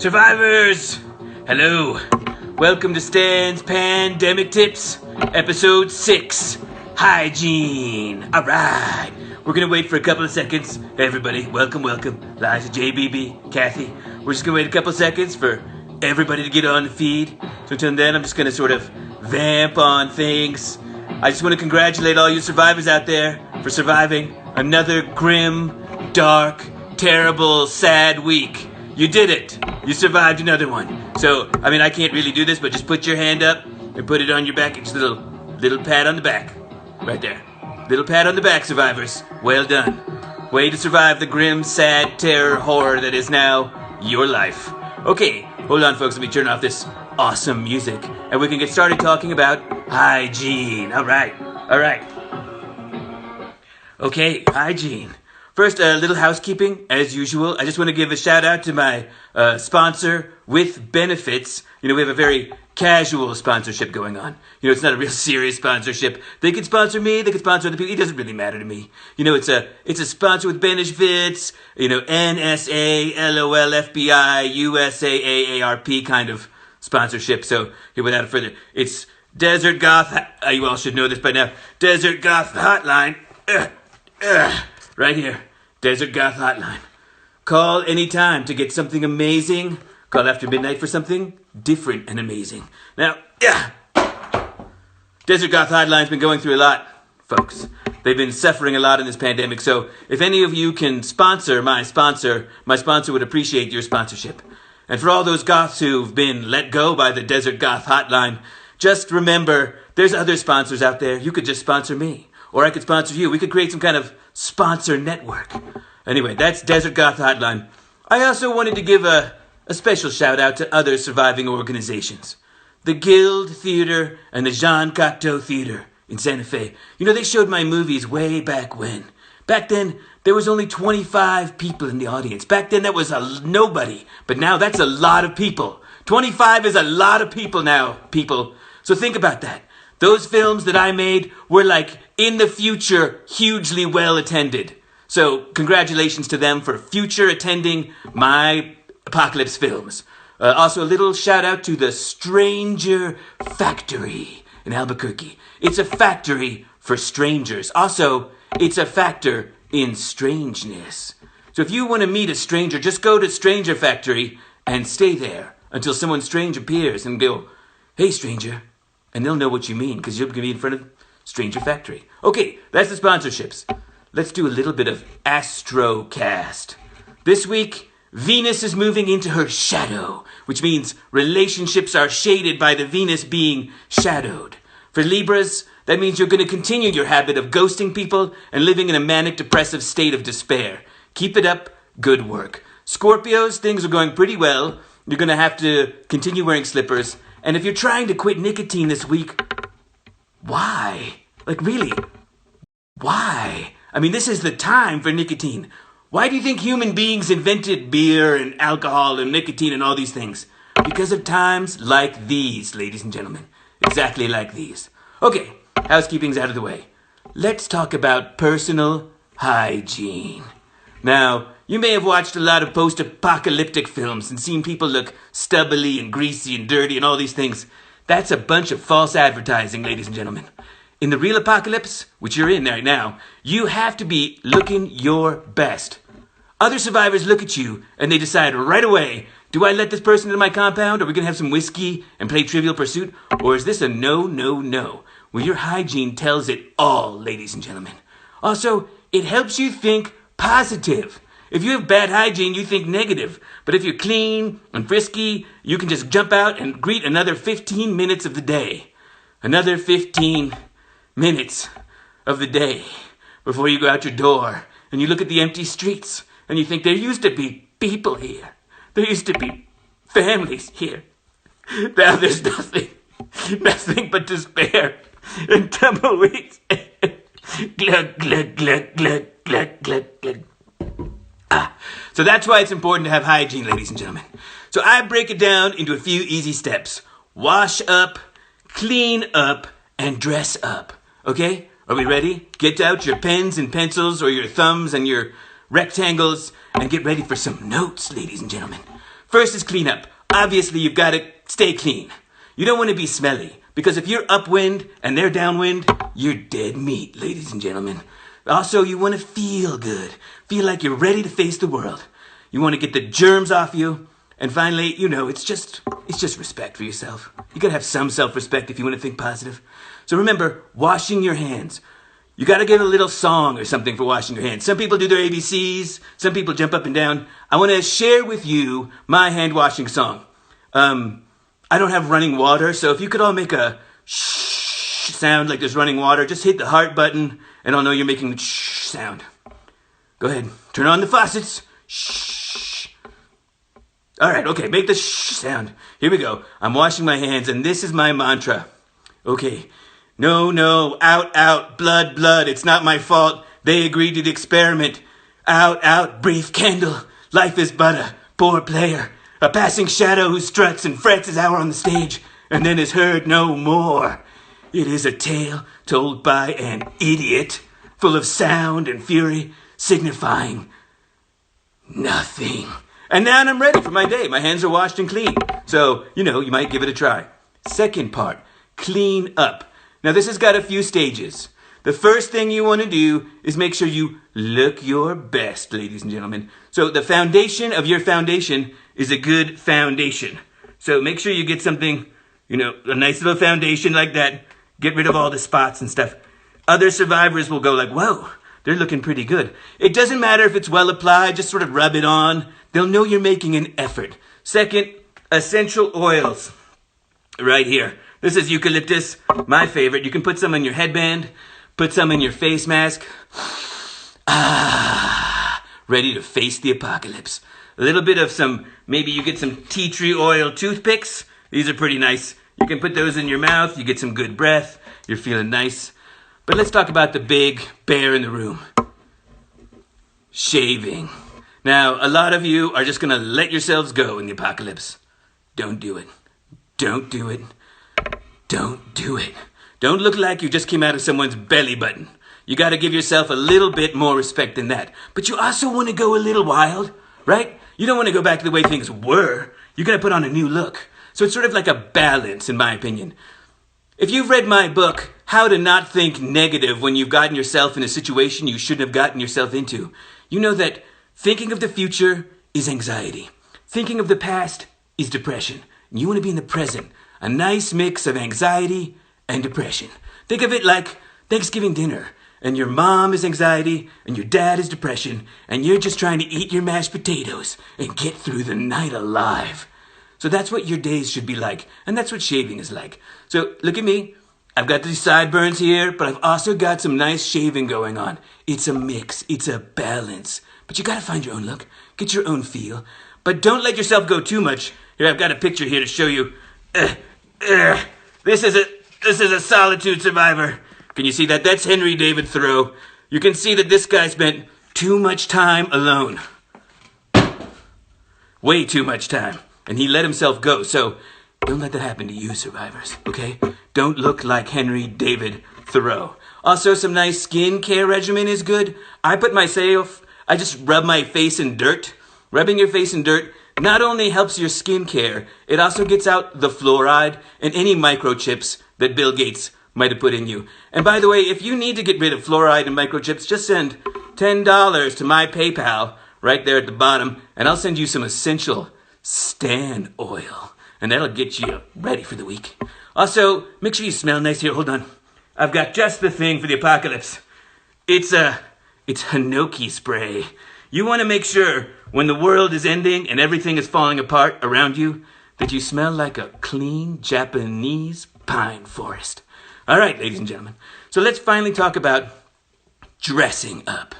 Survivors! Hello. Welcome to Stan's Pan-Demic Tips, Episode 6, Hygiene. Alright. We're going to wait for a couple of seconds. Hey everybody, welcome. Liza, JBB, Kathy. We're just going to wait a couple of seconds for everybody to get on the feed. So until then, I'm just going to sort of vamp on things. I just want to congratulate all you survivors out there for surviving another grim, dark, terrible, sad week. You did it. You survived another one. So, I can't really do this, but just put your hand up and put it on your back. It's a little pat on the back. Right there. Little pat on the back, survivors. Well done. Way to survive the grim, sad, terror, horror that is now your life. Okay, hold on, folks. Let me turn off this awesome music, and we can get started talking about hygiene. All right. Okay, hygiene. First, a little housekeeping, as usual. I just want to give a shout out to my sponsor with benefits. We have a very casual sponsorship going on. It's not a real serious sponsorship. They can sponsor me, they can sponsor other people. It doesn't really matter to me. It's a sponsor with benefits, NSA, LOL, FBI, USA, AARP kind of sponsorship. So, without further, it's Desert Goth, you all should know this by now, Desert Goth Hotline. Right here, Desert Goth Hotline. Call anytime to get something amazing. Call after midnight for something different and amazing. Now, Desert Goth Hotline's been going through a lot, folks. They've been suffering a lot in this pandemic. So if any of you can sponsor my sponsor would appreciate your sponsorship. And for all those goths who've been let go by the Desert Goth Hotline, just remember, there's other sponsors out there. You could just sponsor me. Or I could sponsor you. We could create some kind of sponsor network. Anyway, that's Desert Goth Hotline. I also wanted to give a special shout out to other surviving organizations. The Guild Theater and the Jean Cocteau Theater in Santa Fe. They showed my movies way back when. Back then, there was only 25 people in the audience. Back then, that was nobody. But now that's a lot of people. 25 is a lot of people now, people. So think about that. Those films that I made were in the future, hugely well attended. So congratulations to them for future attending my apocalypse films. Also a little shout out to the Stranger Factory in Albuquerque. It's a factory for strangers. Also, it's a factor in strangeness. So if you want to meet a stranger, just go to Stranger Factory and stay there until someone strange appears and go, "Hey, stranger." And they'll know what you mean, because you're going to be in front of Stranger Factory. Okay, that's the sponsorships. Let's do a little bit of Astrocast. This week, Venus is moving into her shadow, which means relationships are shaded by the Venus being shadowed. For Libras, that means you're going to continue your habit of ghosting people and living in a manic depressive state of despair. Keep it up. Good work. Scorpios, things are going pretty well. You're going to have to continue wearing slippers. And if you're trying to quit nicotine this week, why? Really? Why? This is the time for nicotine. Why do you think human beings invented beer and alcohol and nicotine and all these things? Because of times like these, ladies and gentlemen. Exactly like these. Okay, housekeeping's out of the way. Let's talk about personal hygiene. Now, you may have watched a lot of post-apocalyptic films and seen people look stubbly and greasy and dirty and all these things. That's a bunch of false advertising, ladies and gentlemen. In the real apocalypse, which you're in right now, you have to be looking your best. Other survivors look at you and they decide right away, do I let this person into my compound? Are we going to have some whiskey and play Trivial Pursuit? Or is this a no? Well, your hygiene tells it all, ladies and gentlemen. Also, it helps you think positive. If you have bad hygiene, you think negative. But if you're clean and frisky, you can just jump out and greet another 15 minutes of the day. Another 15 minutes of the day before you go out your door and you look at the empty streets and you think there used to be people here. There used to be families here. Now there's nothing but despair and tumbleweeds. Glug, glug, glug, glug, glug, glug, glug. So that's why it's important to have hygiene, ladies and gentlemen. So I break it down into a few easy steps. Wash up, clean up, and dress up. Okay? Are we ready? Get out your pens and pencils or your thumbs and your rectangles and get ready for some notes, ladies and gentlemen. First is clean up. Obviously, you've got to stay clean. You don't want to be smelly, because if you're upwind and they're downwind, you're dead meat, ladies and gentlemen. Also, you want to feel good. Feel like you're ready to face the world. You want to get the germs off you. And finally, it's just respect for yourself. You gotta have some self-respect if you want to think positive. So remember, washing your hands. You gotta give a little song or something for washing your hands. Some people do their ABCs. Some people jump up and down. I want to share with you my hand washing song. I don't have running water, so if you could all make a shh sound like there's running water, just hit the heart button and I'll know you're making the shh sound. Go ahead. Turn on the faucets. Shh. All right, okay, make the shh sound. Here we go. I'm washing my hands, and this is my mantra. Okay. No, out, blood. It's not my fault. They agreed to the experiment. Out, brief candle. Life is but a poor player. A passing shadow who struts and frets his hour on the stage, and then is heard no more. It is a tale told by an idiot, full of sound and fury, signifying nothing. And now I'm ready for my day. My hands are washed and clean. So, you might give it a try. Second part, clean up. Now, this has got a few stages. The first thing you want to do is make sure you look your best, ladies and gentlemen. So, the foundation of your foundation is a good foundation. So, make sure you get something, a nice little foundation like that. Get rid of all the spots and stuff. Other survivors will go like, whoa, they're looking pretty good. It doesn't matter if it's well applied, just sort of rub it on. They'll know you're making an effort. Second, essential oils. Right here. This is eucalyptus, my favorite. You can put some on your headband, put some in your face mask. Ready to face the apocalypse. A little bit of maybe you get some tea tree oil toothpicks. These are pretty nice. You can put those in your mouth. You get some good breath. You're feeling nice. But let's talk about the big bear in the room. Shaving. Now, a lot of you are just going to let yourselves go in the apocalypse. Don't do it. Don't do it. Don't do it. Don't look like you just came out of someone's belly button. You got to give yourself a little bit more respect than that. But you also want to go a little wild, right? You don't want to go back to the way things were. You got to put on a new look. So it's sort of like a balance, in my opinion. If you've read my book, How to Not Think Negative When You've Gotten Yourself in a Situation You Shouldn't Have Gotten Yourself Into, you know that thinking of the future is anxiety. Thinking of the past is depression. And you want to be in the present. A nice mix of anxiety and depression. Think of it like Thanksgiving dinner. And your mom is anxiety and your dad is depression. And you're just trying to eat your mashed potatoes and get through the night alive. So that's what your days should be like. And that's what shaving is like. So look at me. I've got these sideburns here, but I've also got some nice shaving going on. It's a mix. It's a balance. But you gotta find your own look, get your own feel. But don't let yourself go too much. Here, I've got a picture here to show you. This is a solitude survivor. Can you see that? That's Henry David Thoreau. You can see that this guy spent too much time alone. Way too much time. And he let himself go. So don't let that happen to you, survivors, okay? Don't look like Henry David Thoreau. Also, some nice skincare regimen is good. I just rub my face in dirt. Rubbing your face in dirt not only helps your skincare, it also gets out the fluoride and any microchips that Bill Gates might have put in you. And by the way, if you need to get rid of fluoride and microchips, just send $10 to my PayPal right there at the bottom, and I'll send you some essential Stan oil. And that'll get you ready for the week. Also, make sure you smell nice here. Hold on. I've got just the thing for the apocalypse. It's Hinoki spray. You want to make sure when the world is ending and everything is falling apart around you that you smell like a clean Japanese pine forest. All right, ladies and gentlemen. So let's finally talk about dressing up.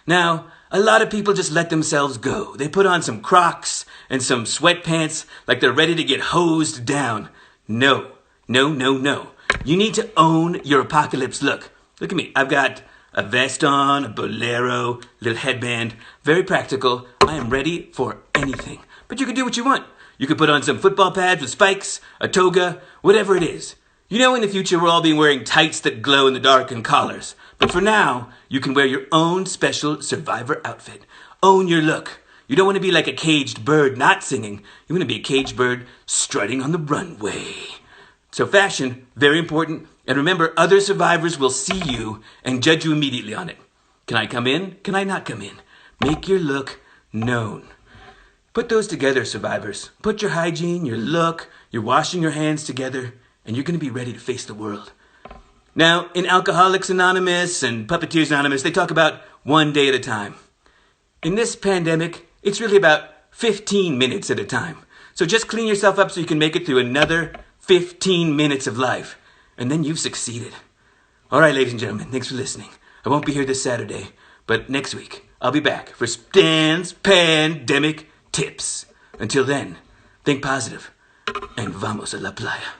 Now, a lot of people just let themselves go. They put on some Crocs and some sweatpants like they're ready to get hosed down. No. You need to own your apocalypse look. Look at me. I've got a vest on, a bolero, little headband. Very practical. I am ready for anything. But you can do what you want. You can put on some football pads with spikes, a toga, whatever it is. You know, in the future, we'll all be wearing tights that glow in the dark and collars. But for now, you can wear your own special survivor outfit. Own your look. You don't want to be like a caged bird not singing. You want to be a caged bird strutting on the runway. So fashion, very important. And remember, other survivors will see you and judge you immediately on it. Can I come in? Can I not come in? Make your look known. Put those together, survivors. Put your hygiene, your look, your washing your hands together, and you're going to be ready to face the world. Now, in Alcoholics Anonymous and Puppeteers Anonymous, they talk about one day at a time. In this pandemic, it's really about 15 minutes at a time. So just clean yourself up so you can make it through another 15 minutes of life. And then you've succeeded. All right, ladies and gentlemen, thanks for listening. I won't be here this Saturday, but next week I'll be back for Stan's Pan-Demic Tips. Until then, think positive and vamos a la playa.